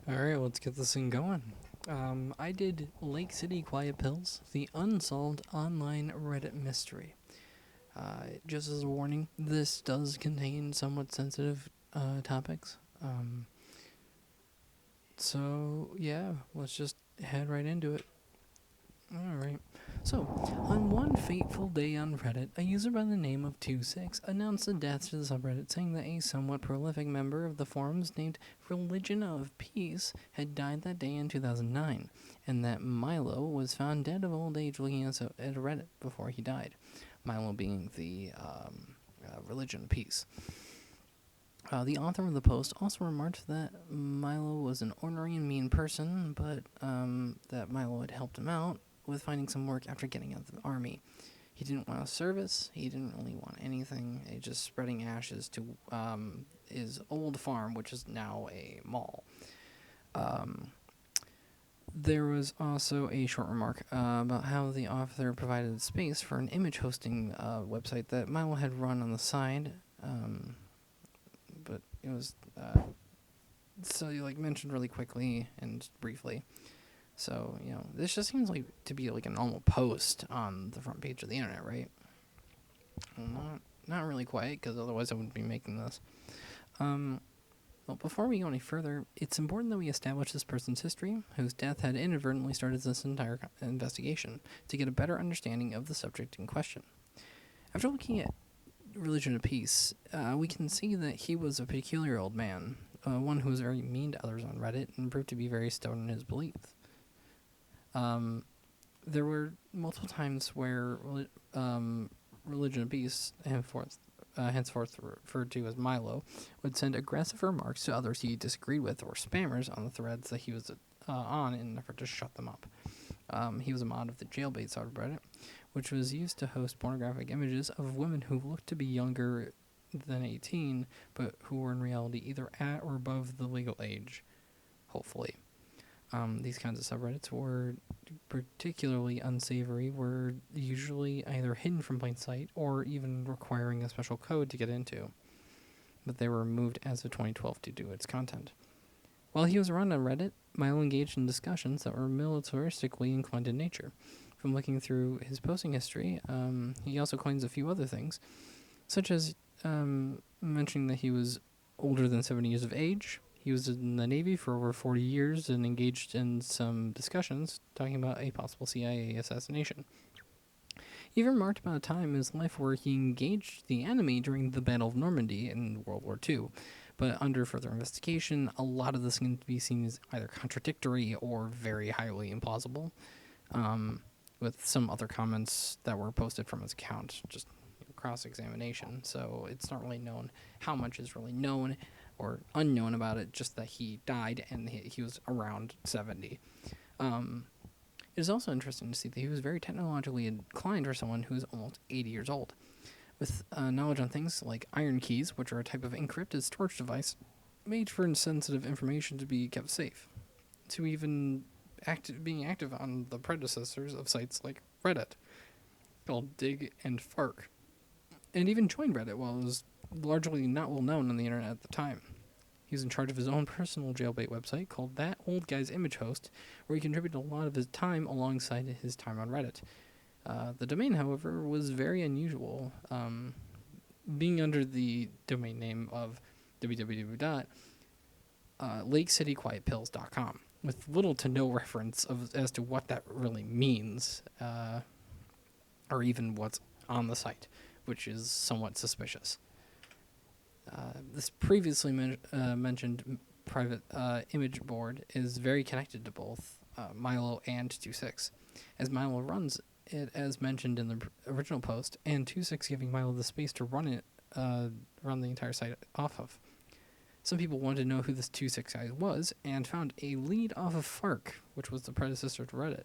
Alright, let's get this thing going. I did Lake City Quiet Pills, the unsolved online Reddit mystery. Just as a warning, this does contain somewhat sensitive topics. So, yeah, let's just head right into it. Alright. So, on one fateful day on Reddit, a user by the name of 26 announced the death to the subreddit, saying that a somewhat prolific member of the forums named Religion of Peace had died that day in 2009, and that Milo was found dead of old age looking at Reddit before he died. Milo being the Religion of Peace. The author of the post also remarked that Milo was an ornery and mean person, but that Milo had helped him out with finding some work after getting out of the army. He didn't want a service. He didn't really want anything. Just spreading ashes to his old farm, which is now a mall. There was also a short remark about how the author provided space for an image hosting website that Milo had run on the side. But it was so you mentioned really quickly and briefly. So this just seems like to be like a normal post on the front page of the internet, right? Well, not really quite, because otherwise I wouldn't be making this. Well, before we go any further, it's important that we establish this person's history, whose death had inadvertently started this entire investigation, to get a better understanding of the subject in question. After looking at Religion of Peace, we can see that he was a peculiar old man, one who was very mean to others on Reddit and proved to be very stubborn in his beliefs. There were multiple times where Religion of Peace, henceforth referred to as Milo, would send aggressive remarks to others he disagreed with or spammers on the threads that he was on in an effort to shut them up. He was a mod of the Jailbait subreddit, which was used to host pornographic images of women who looked to be younger than 18, but who were in reality either at or above the legal age, hopefully. These kinds of subreddits were particularly unsavory, were usually either hidden from plain sight or even requiring a special code to get into. But they were removed as of 2012 due to its content. While he was around on Reddit, Milo engaged in discussions that were militaristically inclined in nature. From looking through his posting history, he also claims a few other things, such as mentioning that he was older than 70 years of age. He was in the Navy for over 40 years and engaged in some discussions talking about a possible CIA assassination. He even remarked about a time in his life where he engaged the enemy during the Battle of Normandy in World War II. But under further investigation, a lot of this can be seen as either contradictory or very highly implausible, with some other comments that were posted from his account, just cross-examination. So it's not really known how much is really known or unknown about it, just that he died and he was around 70. It is also interesting to see that he was very technologically inclined for someone who is almost 80 years old, with knowledge on things like iron keys, which are a type of encrypted storage device made for sensitive information to be kept safe, to even being active on the predecessors of sites like Reddit, called Dig and Fark, and even joined Reddit while it was largely not well known on the internet at the time. He was in charge of his own personal jailbait website called That Old Guy's Image Host, where he contributed a lot of his time alongside his time on Reddit. The domain, however, was very unusual, being under the domain name of www.lakecityquietpills.com, with little to no reference as to what that really means, or even what's on the site, which is somewhat suspicious. This previously mentioned private image board is very connected to both Milo and 26, as Milo runs it as mentioned in the original post, and 26 giving Milo the space to run the entire site off of. Some people wanted to know who this 26 guy was, and found a lead off of Fark, which was the predecessor to Reddit.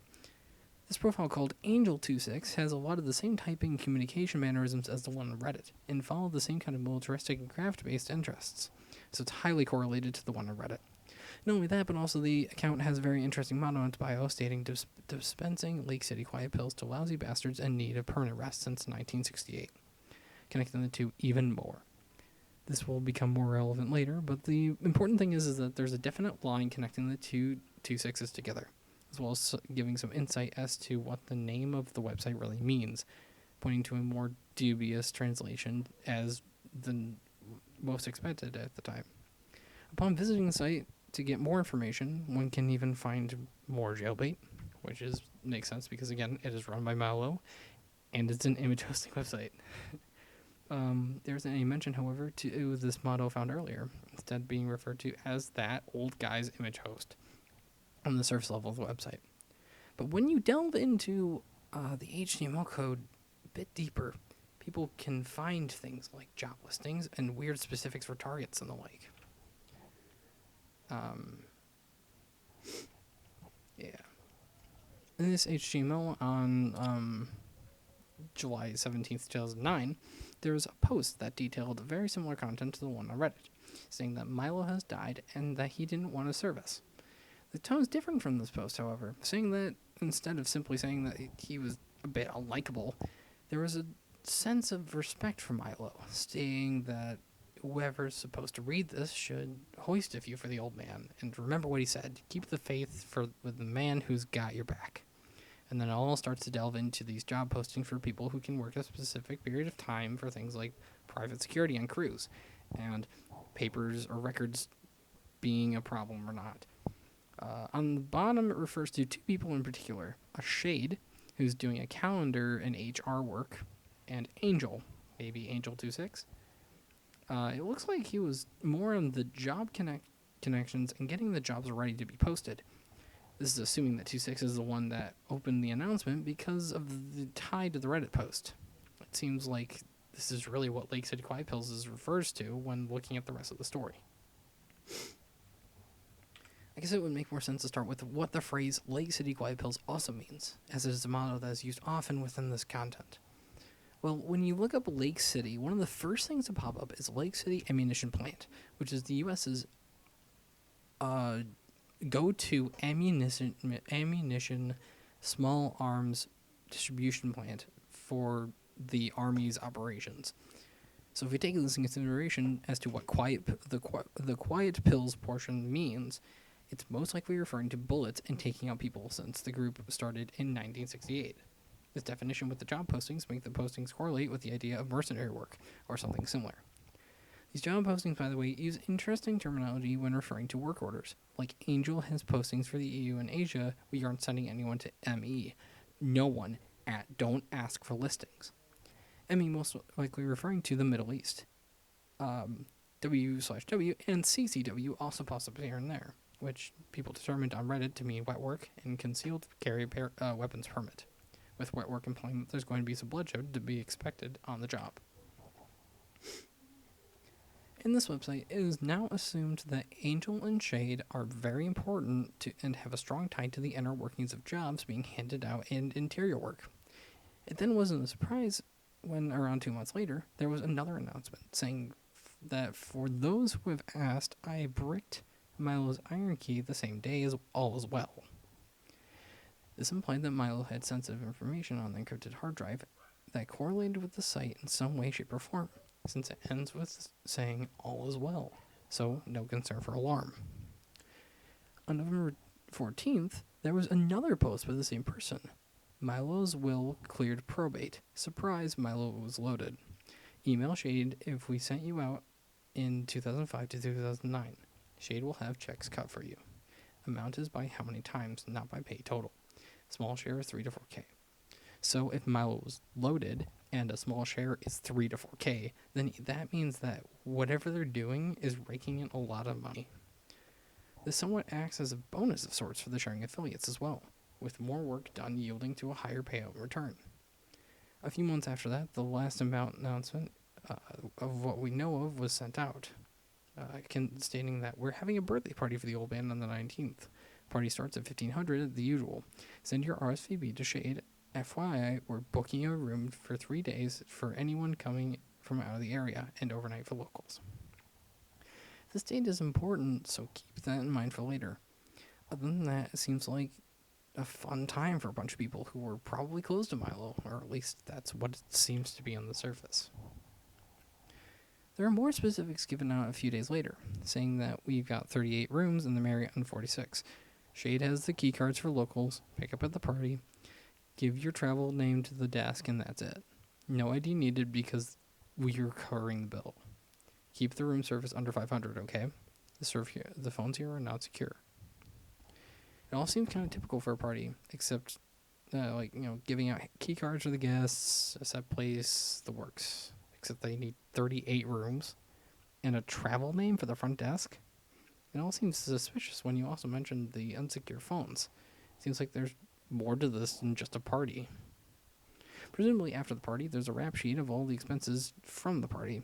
This profile called Angel26 has a lot of the same typing and communication mannerisms as the one on Reddit, and followed the same kind of militaristic and craft-based interests, so it's highly correlated to the one on Reddit. Not only that, but also the account has a very interesting motto in its bio stating dispensing Lake City quiet pills to lousy bastards in need of permanent rest since 1968, connecting the two even more. This will become more relevant later, but the important thing is that there's a definite line connecting the two sixes together, as well as giving some insight as to what the name of the website really means, pointing to a more dubious translation as the most expected at the time. Upon visiting the site to get more information, one can even find more jailbait, which makes sense because, again, it is run by Milo, and it's an image hosting website. There's any mention, however, to this motto found earlier, instead being referred to as that old guy's image host on the surface level of the website. But when you delve into the HTML code a bit deeper, people can find things like job listings and weird specifics for targets and the like. Yeah. In this HTML on July 17th, 2009, there was a post that detailed very similar content to the one on Reddit, saying that Milo has died and that he didn't want to service. The tone is different from this post, however, saying that instead of simply saying that he was a bit unlikable, there was a sense of respect for Milo, stating that whoever's supposed to read this should hoist a few for the old man, and remember what he said, keep the faith with the man who's got your back. And then it all starts to delve into these job postings for people who can work a specific period of time for things like private security on crews, and papers or records being a problem or not. On the bottom, it refers to two people in particular, a Shade, who's doing a calendar and HR work, and Angel, maybe Angel26. It looks like he was more on the job connections and getting the jobs ready to be posted. This is assuming that 26 is the one that opened the announcement because of the tie to the Reddit post. It seems like this is really what Lake City Quiet Pills refers to when looking at the rest of the story. I guess it would make more sense to start with what the phrase Lake City Quiet Pills also means, as it is a motto that is used often within this content. Well, when you look up Lake City, one of the first things to pop up is Lake City Ammunition Plant, which is the U.S.'s go-to ammunition small arms distribution plant for the Army's operations. So if we take this into consideration as to what the quiet pills portion means, it's most likely referring to bullets and taking out people since the group started in 1968. This definition with the job postings make the postings correlate with the idea of mercenary work, or something similar. These job postings, by the way, use interesting terminology when referring to work orders. Like Angel has postings for the EU and Asia, we aren't sending anyone to ME. No one don't ask for listings. ME most likely referring to the Middle East. W/W and CCW also pops up here and there, which people determined on Reddit to mean wet work and concealed carry weapons permit. With wet work employment, there's going to be some bloodshed to be expected on the job. In this website, it is now assumed that Angel and Shade are very important to and have a strong tie to the inner workings of jobs being handed out in interior work. It then wasn't a surprise when, around 2 months later, there was another announcement saying that for those who have asked, I bricked Milo's iron key the same day as all was well. This implied that Milo had sensitive information on the encrypted hard drive that correlated with the site in some way, shape, or form, since it ends with saying all is well, so no concern for alarm. On November 14th, there was another post by the same person. Milo's will cleared probate. Surprise, Milo was loaded. Email Shade if we sent you out in 2005 to 2009. Shade will have checks cut for you. Amount is by how many times, not by pay total. Small share is 3 to 4K. So if Milo was loaded and a small share is 3 to 4K, then that means that whatever they're doing is raking in a lot of money. This somewhat acts as a bonus of sorts for the sharing affiliates as well, with more work done yielding to a higher payout in return. A few months after that, the last amount announcement of what we know of was sent out, stating that we're having a birthday party for the old man on the 19th. Party starts at 1500, the usual. Send your RSVP to Shade. FYI, we're booking a room for 3 days for anyone coming from out of the area and overnight for locals. This date is important, so keep that in mind for later. Other than that, it seems like a fun time for a bunch of people who were probably close to Milo, or at least that's what it seems to be on the surface. There are more specifics given out a few days later, saying that we've got 38 rooms in the Marriott on 46. Shade has the key cards for locals, pick up at the party, give your travel name to the desk, and that's it. No ID needed because we're covering the bill. Keep the room service under 500, okay? The phones here are not secure. It all seems kind of typical for a party, except, giving out key cards for the guests, a set place, the works. Except they need 38 rooms and a travel name for the front desk. It all seems suspicious when you also mentioned the unsecure phones. Seems like there's more to this than just a party. Presumably after the party, there's a rap sheet of all the expenses from the party.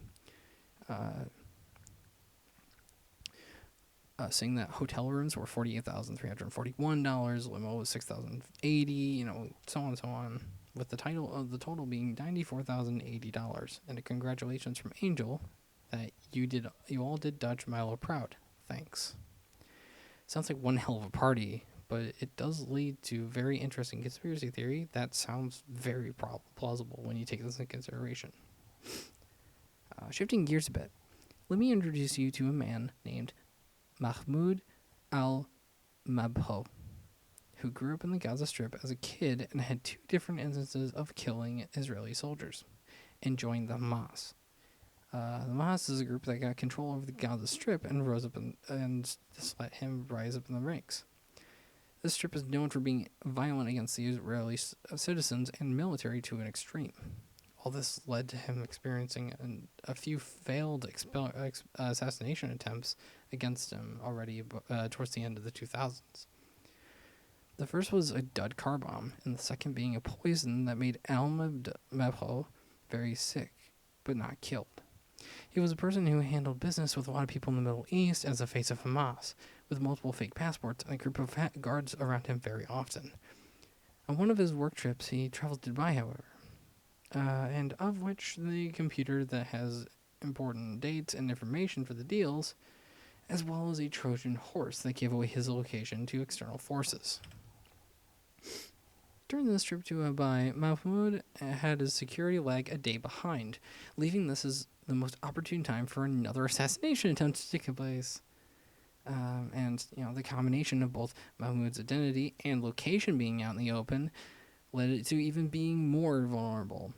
Saying that hotel rooms were $48,341, limo was $6,080, so on and so on, with the total being $94,080, and a congratulations from Angel that you all did Dutch Milo proud. Thanks. Sounds like one hell of a party, but it does lead to very interesting conspiracy theory that sounds very plausible when you take this into consideration. Shifting gears a bit, let me introduce you to a man named Mahmoud al-Mabho, who grew up in the Gaza Strip as a kid and had 2 different instances of killing Israeli soldiers and joined the Hamas. The Hamas is a group that got control over the Gaza Strip and this let him rise up in the ranks. This strip is known for being violent against the Israeli citizens and military to an extreme. All this led to him experiencing a few failed assassination attempts against him already towards the end of the 2000s. The first was a dud car bomb, and the second being a poison that made al-Mabho very sick, but not killed. He was a person who handled business with a lot of people in the Middle East as the face of Hamas, with multiple fake passports and a group of guards around him very often. On one of his work trips, he traveled to Dubai, however, and of which the computer that has important dates and information for the deals, as well as a Trojan horse that gave away his location to external forces. During this trip to Dubai, Mahmoud had his security lag a day behind, leaving this as the most opportune time for another assassination attempt to take place. The combination of both Mahmoud's identity and location being out in the open led it to even being more vulnerable.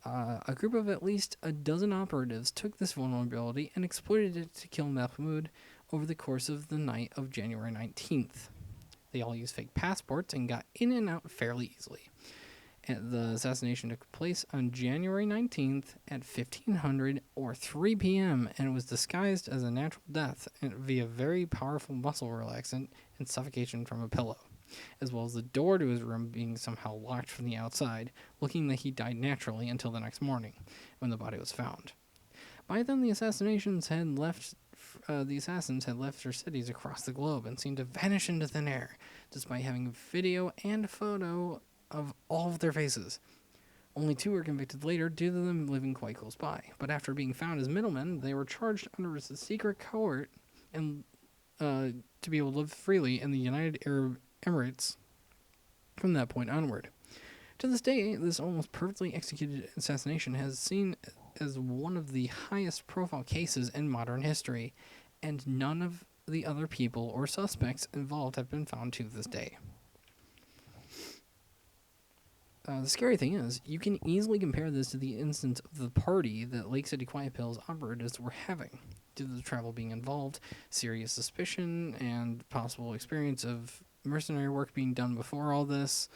A group of at least a dozen operatives took this vulnerability and exploited it to kill Mahmoud over the course of the night of January 19th. They all used fake passports and got in and out fairly easily. And the assassination took place on January 19th at 1500 or 3 p.m. and it was disguised as a natural death via very powerful muscle relaxant and suffocation from a pillow, as well as the door to his room being somehow locked from the outside, looking like he died naturally until the next morning, when the body was found. By then, the assassins had left their cities across the globe and seemed to vanish into thin air, despite having video and photo of all of their faces. Only 2 were convicted later due to them living quite close by, but after being found as middlemen, they were charged under a secret court and to be able to live freely in the United Arab Emirates from that point onward. To this day, this almost perfectly executed assassination has seen as one of the highest profile cases in modern history, and none of the other people or suspects involved have been found to this day. The scary thing is, you can easily compare this to the instance of the party that Lake City Quiet Pills operatives were having. Due to the travel being involved, serious suspicion, and possible experience of mercenary work being done before all this,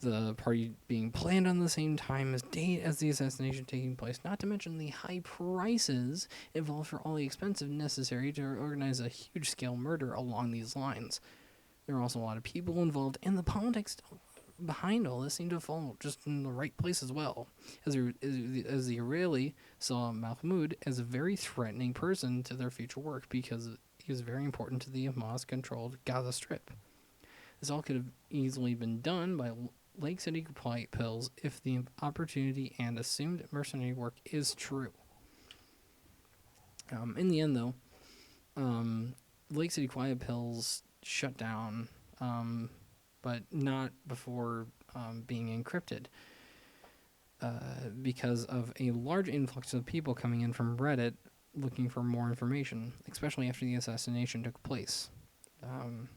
the party being planned on the same time as the assassination taking place, not to mention the high prices involved for all the expenses necessary to organize a huge-scale murder along these lines. There are also a lot of people involved, and the politics behind all this seem to fall just in the right place as well, as the Israeli saw Mahmoud as a very threatening person to their future work because he was very important to the Hamas-controlled Gaza Strip. This all could have easily been done by Lake City Quiet Pills if the opportunity and assumed mercenary work is true. In the end, though, Lake City Quiet Pills shut down, but not before being encrypted because of a large influx of people coming in from Reddit looking for more information, especially after the assassination took place. Um,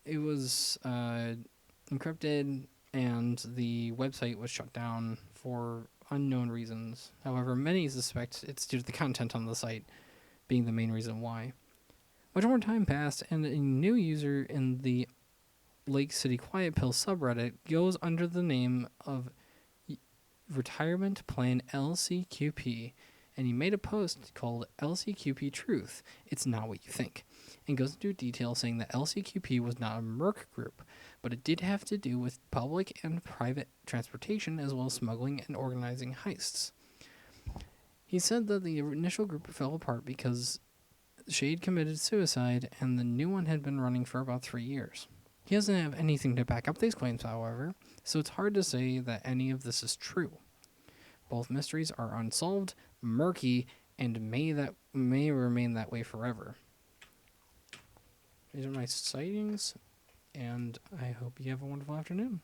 it was encrypted, and the website was shut down for unknown reasons. However, many suspect it's due to the content on the site being the main reason why. Much more time passed, and a new user in the Lake City Quiet Pill subreddit goes under the name of Retirement Plan LCQP, and he made a post called LCQP Truth, It's Not What You Think, and goes into detail saying that LCQP was not a merc group, but it did have to do with public and private transportation as well as smuggling and organizing heists. He said that the initial group fell apart because Shade committed suicide and the new one had been running for about 3 years. He doesn't have anything to back up these claims, however, so it's hard to say that any of this is true. Both mysteries are unsolved, murky, and may remain that way forever. These are my sightings, and I hope you have a wonderful afternoon.